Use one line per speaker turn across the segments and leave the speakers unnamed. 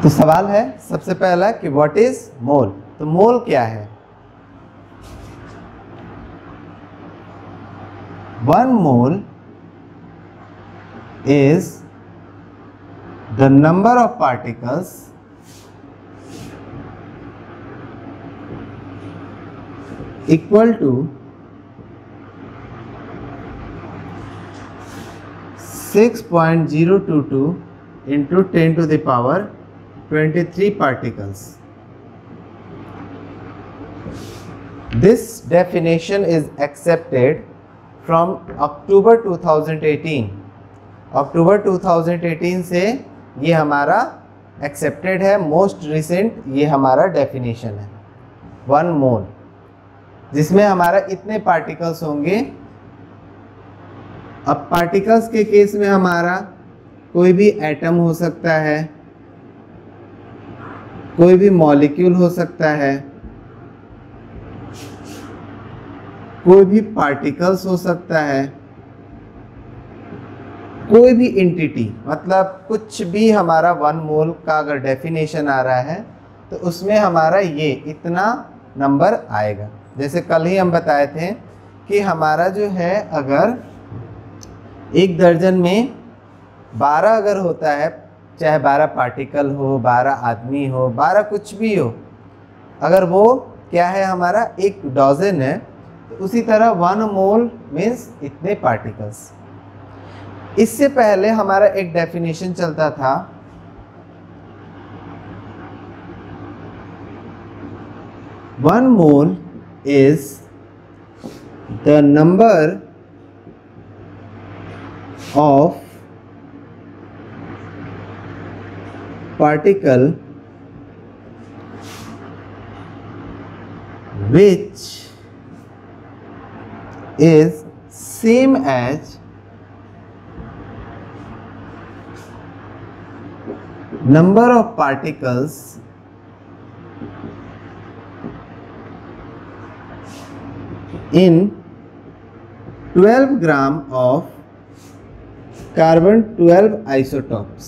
तो सवाल है सबसे पहला कि व्हाट इज मोल। तो मोल क्या है? 1 mole is the number of particles equal to 6.022 into 10 to the power 23 particles. This definition is accepted from October 2018. अक्टूबर 2018 से ये हमारा एक्सेप्टेड है, मोस्ट रिसेंट ये हमारा डेफिनेशन है 1 मोल, जिसमें हमारा इतने पार्टिकल्स होंगे। अब पार्टिकल्स के केस में हमारा कोई भी एटम हो सकता है, कोई भी मॉलिक्यूल हो सकता है, कोई भी पार्टिकल्स हो सकता है, कोई भी एंटिटी, मतलब कुछ भी हमारा 1 मोल का अगर डेफिनेशन आ रहा है तो उसमें हमारा ये इतना नंबर आएगा। जैसे कल ही हम बताए थे कि हमारा जो है अगर एक दर्जन में 12 अगर होता है, चाहे 12 पार्टिकल हो, 12 आदमी हो, 12 कुछ भी हो, अगर वो क्या है हमारा एक डजन है, तो उसी तरह 1 मोल मीन्स इतने पार्टिकल्स। इससे पहले हमारा एक डेफिनेशन चलता था one mole is the number of particle which is same as number of particles in 12 gram of carbon 12 isotopes।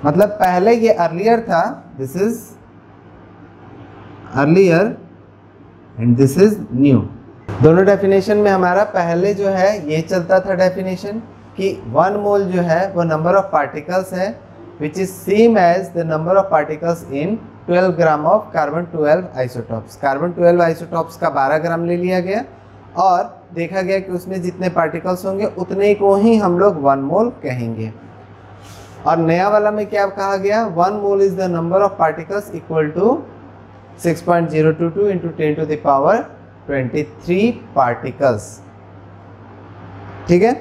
मतलब पहले ये अर्लियर था, this is earlier and this is new. दोनों डेफिनेशन में हमारा पहले जो है ये चलता था डेफिनेशन कि 1 मोल जो है वो नंबर ऑफ पार्टिकल्स है which is same as the number of particles in 12 gram of carbon 12 isotopes. Carbon 12 isotopes का 12 ग्राम ले लिया गया और देखा गया कि उसमें जितने पार्टिकल्स होंगे उतने को ही हम लोग 1 मोल कहेंगे। और नया वाला में क्या कहा गया, 1 mole is the number of particles equal to 6.022 into 10 to the power 23 particles. ठीक है,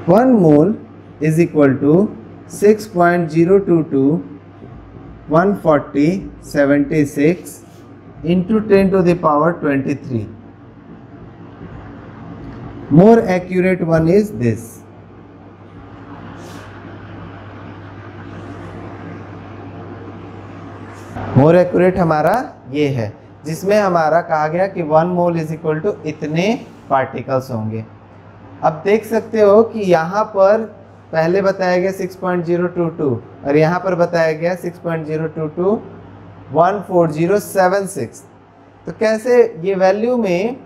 one mole is equal to 6.022 14076 into 10 to the power 23। More accurate one is this। More accurate हमारा ये है जिसमें हमारा कहा गया कि 1 मोल इज इक्वल टू इतने पार्टिकल्स होंगे। अब देख सकते हो कि यहाँ पर पहले बताया गया 6.022 और यहाँ पर बताया गया 6.022 14076। तो कैसे ये वैल्यू में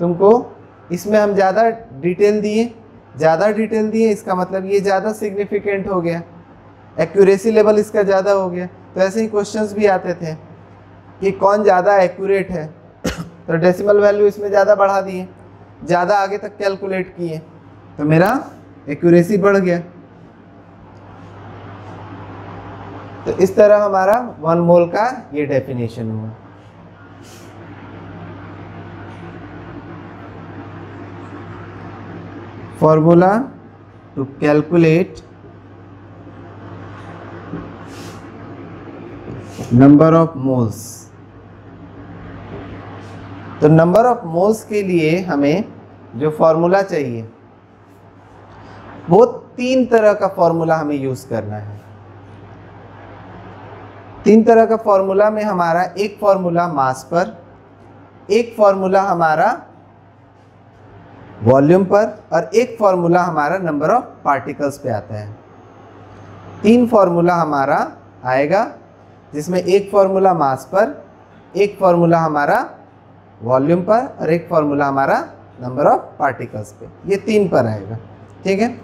तुमको, इसमें हम ज़्यादा डिटेल दिए, इसका मतलब ये ज़्यादा सिग्निफिकेंट हो गया, एक्यूरेसी लेवल इसका ज़्यादा हो गया। तो ऐसे ही क्वेश्चंस भी आते थे कि कौन ज़्यादा एक्यूरेट है, तो डेसिमल वैल्यू इसमें ज़्यादा बढ़ा दिए, ज़्यादा आगे तक कैलकुलेट किए, तो मेरा एक्यूरेसी बढ़ गया। तो इस तरह हमारा 1 मोल का ये डेफिनेशन हुआ। Formula to calculate number of moles. तो नंबर ऑफ मोल्स के लिए हमें जो फॉर्मूला चाहिए वो 3 तरह का फॉर्मूला हमें यूज करना है। 3 तरह का फॉर्मूला में हमारा एक फॉर्मूला मास पर, एक फॉर्मूला हमारा वॉल्यूम पर और एक फॉर्मूला हमारा नंबर ऑफ पार्टिकल्स पे आता है। 3 फॉर्मूला हमारा आएगा, जिसमें एक फॉर्मूला मास पर, एक फॉर्मूला हमारा वॉल्यूम पर और एक फॉर्मूला हमारा नंबर ऑफ पार्टिकल्स पे। ये 3 पर आएगा, ठीक है।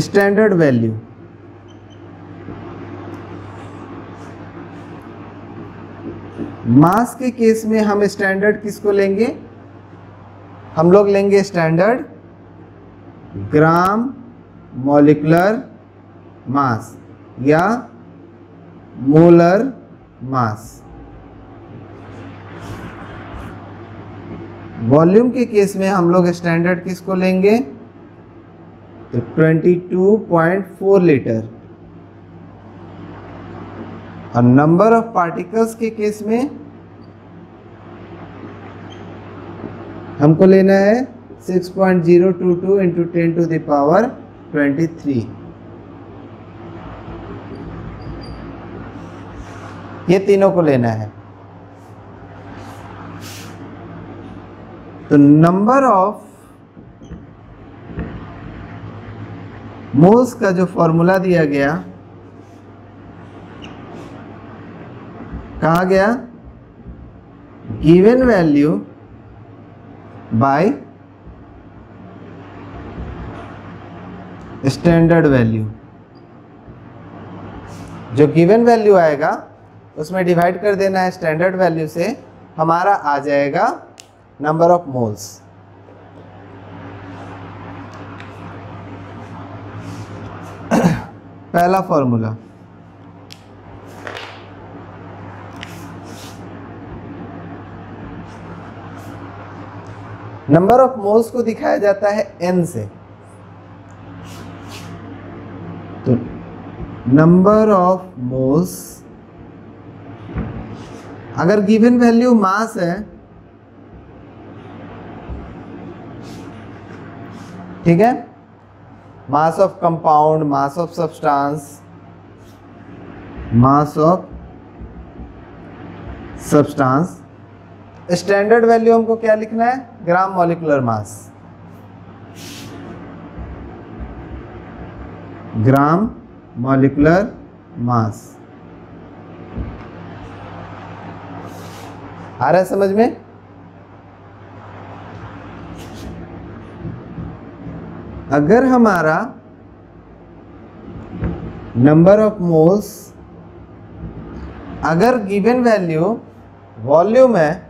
स्टैंडर्ड वैल्यू, मास के केस में हम स्टैंडर्ड किसको लेंगे? हम लोग लेंगे स्टैंडर्ड ग्राम मॉलिक्यूलर मास या मोलर मास। वॉल्यूम के केस में हम लोग स्टैंडर्ड किसको लेंगे? तो 22.4 लीटर। और नंबर ऑफ पार्टिकल्स के केस में हमको लेना है 6.022 इंटू 10 टू द पावर 23। ये तीनों को लेना है। तो नंबर ऑफ मोल्स का जो फॉर्मूला दिया गया, कहा गया given value by standard value. जो गिवन वैल्यू आएगा उसमें डिवाइड कर देना है स्टैंडर्ड वैल्यू से, हमारा आ जाएगा नंबर ऑफ मोल्स। पहला फॉर्मूला, नंबर ऑफ मोल्स को दिखाया जाता है n से। तो नंबर ऑफ मोल्स, अगर गिवन वैल्यू मास है, ठीक है, mass of compound, mass of substance, mass of substance, standard value हमको क्या लिखना है? ग्राम मॉलिक्यूलर मास। ग्राम मॉलिक्यूलर मास आ रहा है समझ में? अगर हमारा नंबर ऑफ मोल्स, अगर गिवन वैल्यू वॉल्यूम है,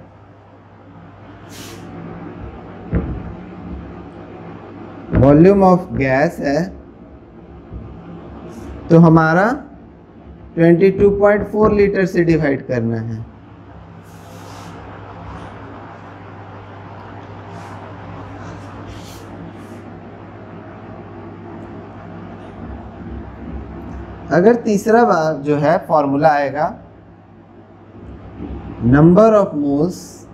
वॉल्यूम ऑफ गैस है, तो हमारा 22.4 लीटर से डिवाइड करना है। अगर तीसरा बार जो है फॉर्मूला आएगा नंबर ऑफ मोल्स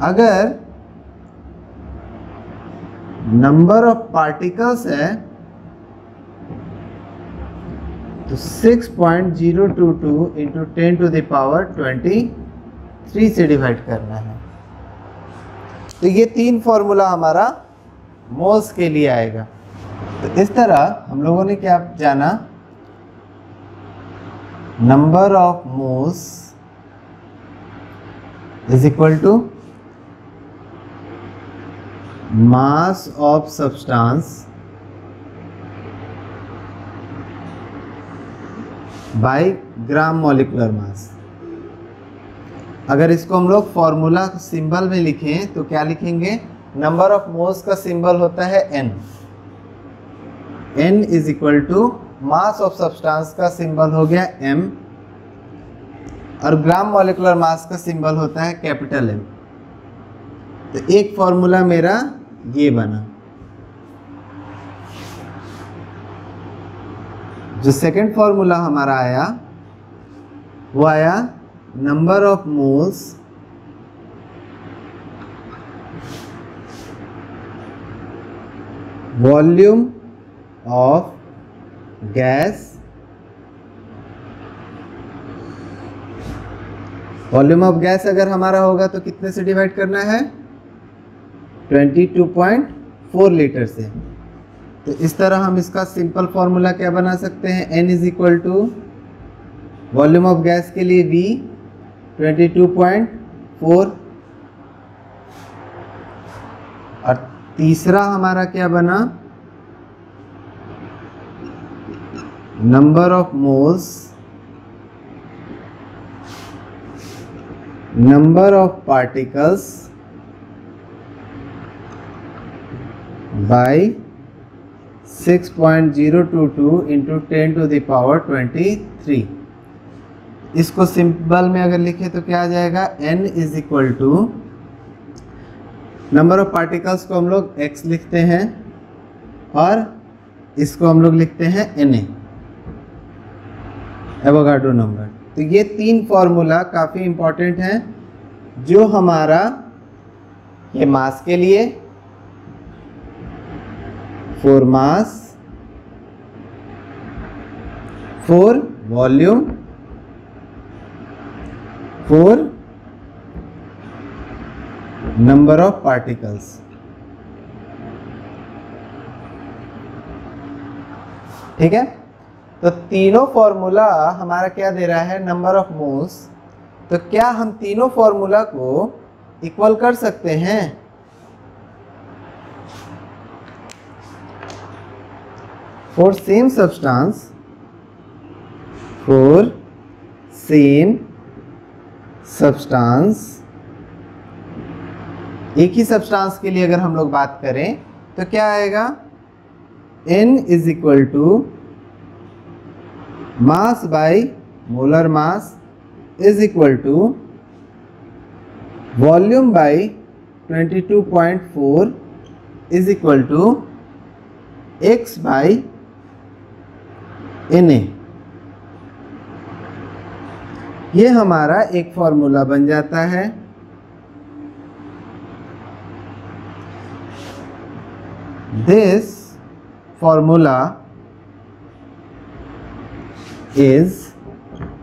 अगर नंबर ऑफ पार्टिकल्स है तो 6.022 इंटू 10 टू द पावर 23 से डिवाइड करना है। तो ये 3 फॉर्मूला हमारा मोल्स के लिए आएगा। तो इस तरह हम लोगों ने क्या जाना, number of moles is equal to mass of substance by gram molecular mass. अगर इसको हम लोग फॉर्मूला सिंबल में लिखें तो क्या लिखेंगे? नंबर ऑफ मोल्स का सिंबल होता है n। n is equal to mass of substance का सिंबल हो गया m और ग्राम मॉलिक्यूलर मास का सिंबल होता है कैपिटल M। तो एक फॉर्मूला मेरा ये बना। जो सेकंड फॉर्मूला हमारा आया वो आया number of moles volume of gas, volume of gas अगर हमारा होगा तो कितने से डिवाइड करना है, 22.4 लीटर से। तो इस तरह हम इसका सिंपल फॉर्मूला क्या बना सकते हैं, n is equal to volume of gas के लिए V 22.4, और तीसरा हमारा क्या बना, number of moles, number of particles by 6.022 into 10 to the power 23। इसको सिंपल में अगर लिखे तो क्या आ जाएगा, n is equal to, number of particles को हम लोग x लिखते हैं और इसको हम लोग लिखते हैं na, एवोगाड्रो नंबर। तो ये तीन फॉर्मूला काफ़ी इंपॉर्टेंट हैं, जो हमारा ये मास के लिए, for mass, for volume, for number of particles. ठीक है, तो तीनों फॉर्मूला हमारा क्या दे रहा है, नंबर ऑफ मोल्स। तो क्या हम तीनों फॉर्मूला को इक्वल कर सकते हैं, for same substance, for same substance, एक ही सब्सटेंस के लिए अगर हम लोग बात करें तो क्या आएगा, n is equal to mass by molar mass is equal to volume by 22.4 is equal to x by Na। ये हमारा एक फॉर्मूला बन जाता है। This formula is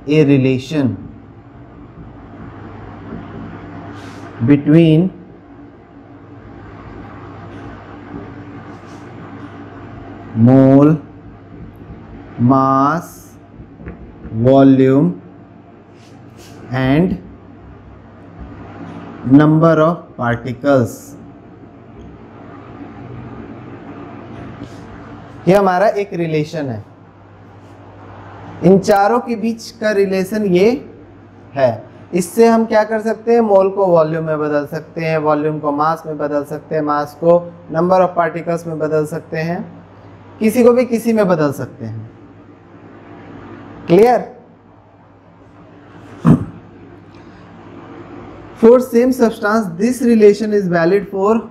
a relation between mole, mass, volume and number of particles। ये हमारा एक relation है, इन चारों के बीच का रिलेशन ये है। इससे हम क्या कर सकते हैं, मोल को वॉल्यूम में बदल सकते हैं, वॉल्यूम को मास में बदल सकते हैं, मास को नंबर ऑफ पार्टिकल्स में बदल सकते हैं, किसी को भी किसी में बदल सकते हैं। Clear? For same substance this relation is valid for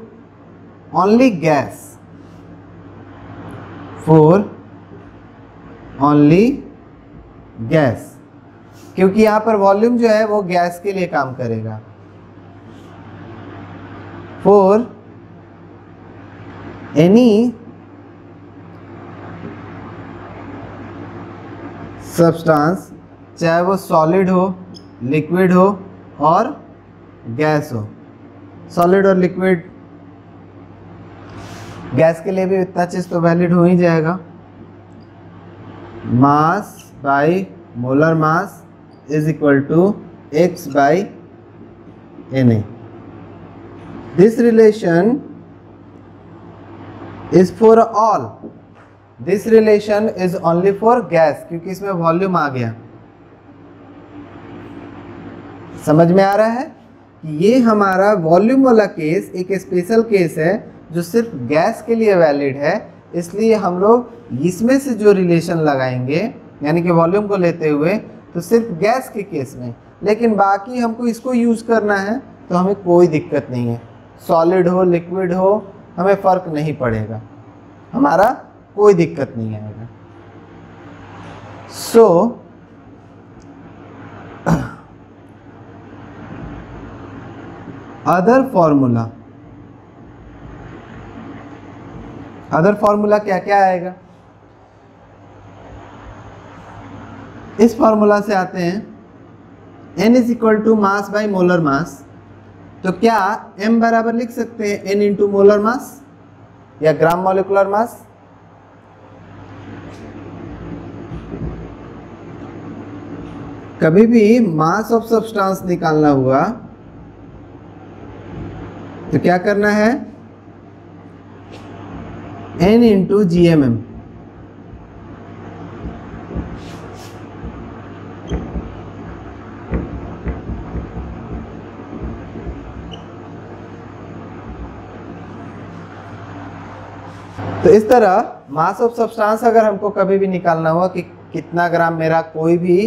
only gas, for only gas, क्योंकि यहां पर वॉल्यूम जो है वो गैस के लिए काम करेगा। फॉर एनी सब्सटेंस, चाहे वो सॉलिड हो, लिक्विड हो और गैस हो, सॉलिड और लिक्विड, गैस के लिए भी इतना चीज तो वैलिड हो ही जाएगा। Mass by molar mass is equal to x by Na। This relation is for all, this relation is only for gas, क्योंकि इसमें वॉल्यूम आ गया। समझ में आ रहा है कि ये हमारा वॉल्यूम वाला केस एक स्पेशल केस है जो सिर्फ गैस के लिए वैलिड है, इसलिए हम लोग इसमें से जो रिलेशन लगाएंगे, यानी कि वॉल्यूम को लेते हुए, तो सिर्फ गैस के केस में, लेकिन बाकी हमको इसको यूज़ करना है तो हमें कोई दिक्कत नहीं है। सॉलिड हो, लिक्विड हो, हमें फ़र्क नहीं पड़ेगा, हमारा कोई दिक्कत नहीं आएगा। So other formula, other formula क्या क्या आएगा? इस फॉर्मूला से आते हैं n is equal to mass by molar mass. तो क्या m बराबर लिख सकते हैं n इंटू मोलर मास या ग्राम मॉलिक्यूलर मास? कभी भी मास ऑफ सब्सटेंस निकालना हुआ तो क्या करना है? n into GMM। तो इस तरह मास ऑफ सब्सटेंस अगर हमको कभी भी निकालना हुआ कि कितना ग्राम मेरा कोई भी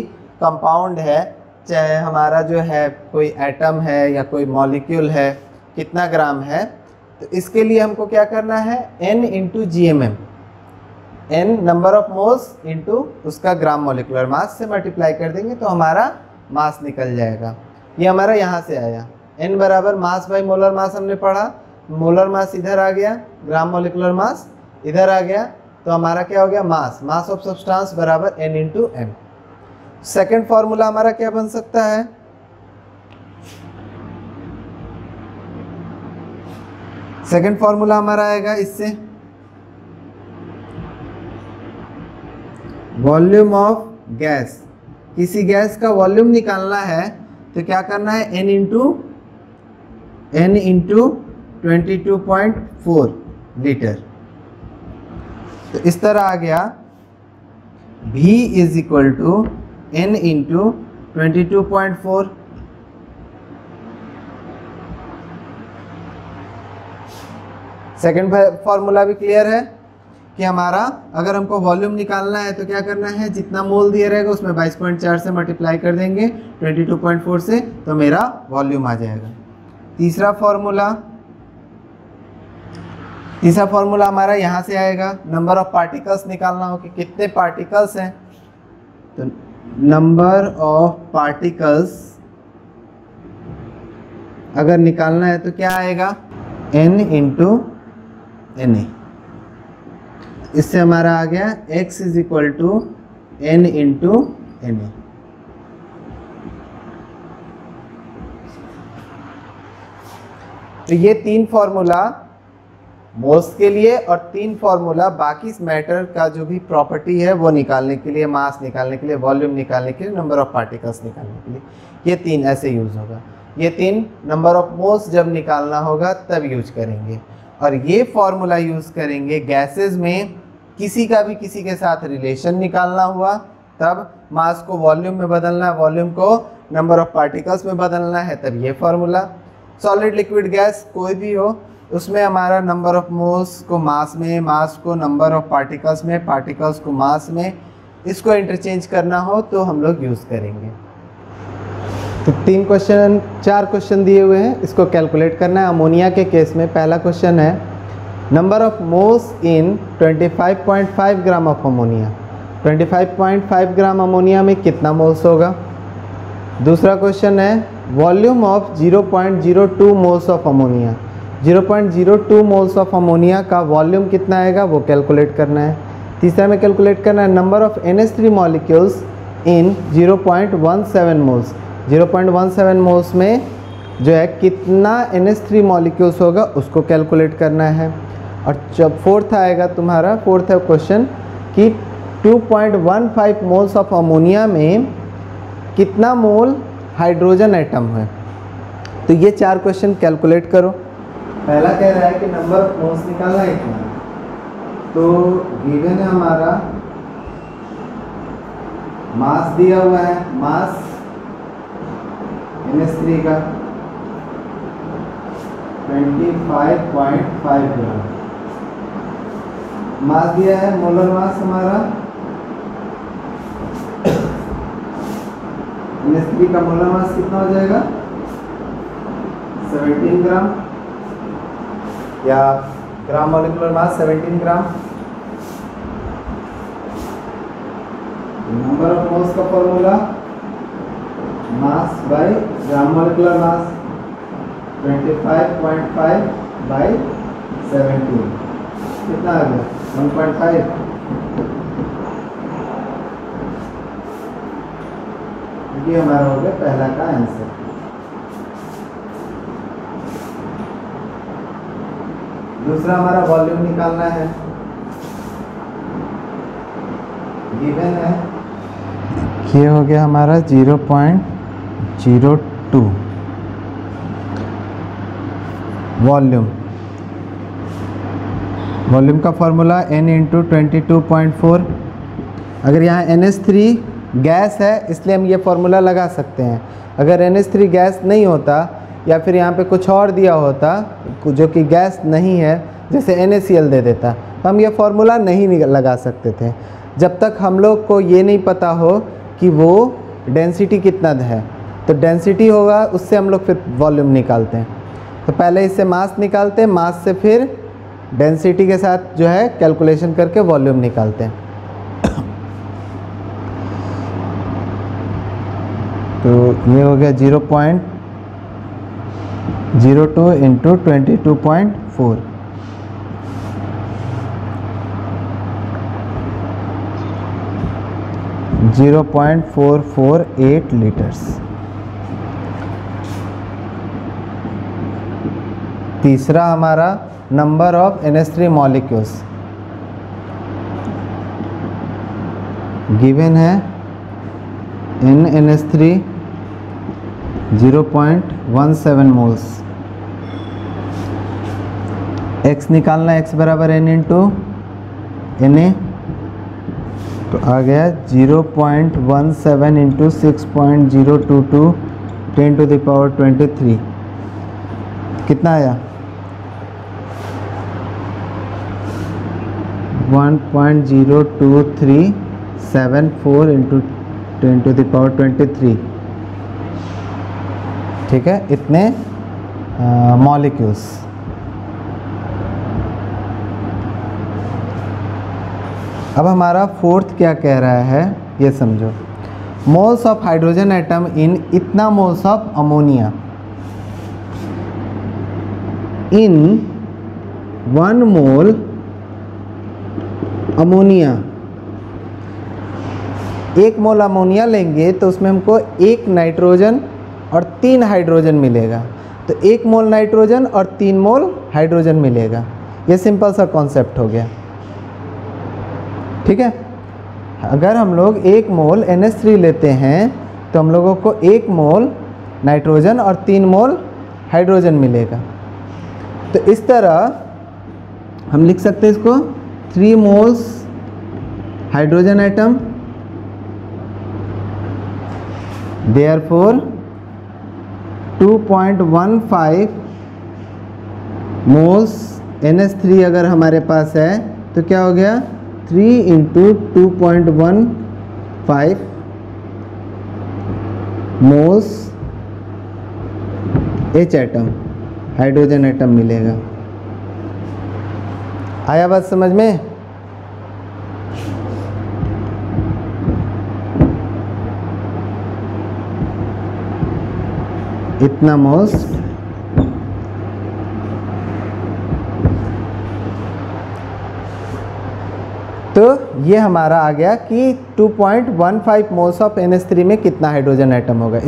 कंपाउंड है, चाहे हमारा जो है कोई एटम है या कोई मॉलिक्यूल है, कितना ग्राम है, तो इसके लिए हमको क्या करना है? n into GMM, n number of moles into उसका ग्राम मॉलिक्यूलर मास से मल्टीप्लाई कर देंगे तो हमारा मास निकल जाएगा। ये हमारा यहाँ से आया n बराबर मास बाई मोलर मास हमने पढ़ा, मोलर मास इधर आ गया, ग्राम मॉलिक्यूलर मास इधर आ गया, तो हमारा क्या हो गया? मास ऑफ सब्सटेंस बराबर n into m। Second formula हमारा क्या बन सकता है? सेकेंड फॉर्मूला हमारा आएगा इससे, वॉल्यूम ऑफ गैस। किसी गैस का वॉल्यूम निकालना है तो क्या करना है? n into 22.4 litre. तो इस तरह आ गया V is equal to n into 22.4। Second formula भी क्लियर है कि हमारा अगर हमको वॉल्यूम निकालना है तो क्या करना है? जितना मोल दिया रहेगा उसमें 22.4 से मल्टीप्लाई कर देंगे 22.4 से, तो मेरा वॉल्यूम आ जाएगा। तीसरा फॉर्मूला हमारा यहाँ से आएगा, नंबर ऑफ पार्टिकल्स निकालना हो कि कितने पार्टिकल्स हैं, तो नंबर ऑफ पार्टिकल्स अगर निकालना है तो क्या आएगा? n into Na। इससे हमारा आ गया x is equal to n into Na। तो ये तीन फॉर्मूला मोल्स के लिए और तीन फॉर्मूला बाकी इस मैटर का जो भी प्रॉपर्टी है वो निकालने के लिए, मास निकालने के लिए, वॉल्यूम निकालने के लिए, नंबर ऑफ पार्टिकल्स निकालने के लिए, ये तीन ऐसे यूज होगा। ये तीन नंबर ऑफ मोल्स जब निकालना होगा तब यूज करेंगे, और ये फॉर्मूला यूज करेंगे गैसेस में किसी का भी किसी के साथ रिलेशन निकालना हुआ तब, मास को वॉल्यूम में बदलना है, वॉल्यूम को नंबर ऑफ पार्टिकल्स में बदलना है तब ये फॉर्मूला। सॉलिड लिक्विड गैस कोई भी हो उसमें हमारा नंबर ऑफ मोल्स को मास में, मास को नंबर ऑफ पार्टिकल्स में, पार्टिकल्स को मास में, इसको इंटरचेंज करना हो तो हम लोग यूज़ करेंगे। तो चार क्वेश्चन दिए हुए हैं, इसको कैलकुलेट करना है। अमोनिया के केस में पहला क्वेश्चन है number of moles in 25.5 gram of ammonia. 25.5 gram ammonia में कितना मोल्स होगा। दूसरा क्वेश्चन है volume of 0.02 moles of ammonia. 0.02 moles of ammonia का वॉल्यूम कितना आएगा वो कैलकुलेट करना है। तीसरा में कैलकुलेट करना है number of NH3 molecules in 0.17 moles. 0.17 moles में जो है कितना NH3 मॉलिक्यूल्स होगा उसको कैलकुलेट करना है। और जब फोर्थ आएगा तुम्हारा, फोर्थ है क्वेश्चन कि 2.15 मोल्स ऑफ अमोनिया में कितना मोल हाइड्रोजन एटम है। तो ये चार क्वेश्चन कैलकुलेट करो। पहला कह रहा है कि नंबर ऑफ मोल्स निकालना है इतना, तो गिवन है हमारा मास दिया हुआ है, मास NH3 का 25.5 ग्राम मास दिया है। मोलर मास हमारा NH3 का मोलर मास कितना हो जाएगा 17 ग्राम, या gram molecular mass 17 gram. Number of moles का formula mass by gram molecular mass 25.5 by 17। कितना आ गया 1.5। ये हमारा हो गया पहला का आंसर। दूसरा हमारा वॉल्यूम निकालना है, गिवन है, ये हो गया हमारा 0.02 वॉल्यूम। वॉल्यूम का फॉर्मूला n इंटू 22.4। अगर यहाँ NH3 गैस है इसलिए हम ये फार्मूला लगा सकते हैं। अगर NH3 गैस नहीं होता या फिर यहाँ पे कुछ और दिया होता जो कि गैस नहीं है, जैसे NaCl दे देता, तो हम ये फार्मूला नहीं लगा सकते थे जब तक हम लोग को ये नहीं पता हो कि वो डेंसिटी कितना है। तो डेंसिटी होगा उससे हम लोग फिर वॉल्यूम निकालते हैं। तो पहले इससे मास निकालते हैं, मास से फिर डेंसिटी के साथ जो है कैलकुलेशन करके वॉल्यूम निकालते हैं। तो ये हो गया 0.02 इंटू 22.4। Zero 0.448 litres. तीसरा हमारा number of NH3 molecules given है in NH3 0.17 मोल्स। x निकालना, x बराबर n इंटू Na, तो आ गया 0.17 इंटू 6.022 10⁻23। कितना आया 1.02374 इंटू 10⁻23। ठीक है, इतने मॉलिक्यूल्स। अब हमारा फोर्थ क्या कह रहा है ये समझो। Moles of hydrogen atom in इतना moles of ammonia in 1 mole ammonia. 1 mole ammonia लेंगे तो उसमें हमको 1 नाइट्रोजन और 3 हाइड्रोजन मिलेगा। तो 1 मोल नाइट्रोजन और 3 मोल हाइड्रोजन मिलेगा। ये सिंपल सा कॉन्सेप्ट हो गया। ठीक है, अगर हम लोग 1 मोल NH3 लेते हैं तो हम लोगों को 1 मोल नाइट्रोजन और 3 मोल हाइड्रोजन मिलेगा। तो इस तरह हम लिख सकते हैं इसको 3 moles hydrogen atom, therefore 2.15 moles NH3 अगर हमारे पास है तो क्या हो गया 3 into 2.15 moles H atom hydrogen atom मिलेगा। आया बात समझ में? इतना मोल्स तो ये हमारा आ गया कि 2.15 मोल्स ऑफ NH3 में कितना हाइड्रोजन एटम होगा।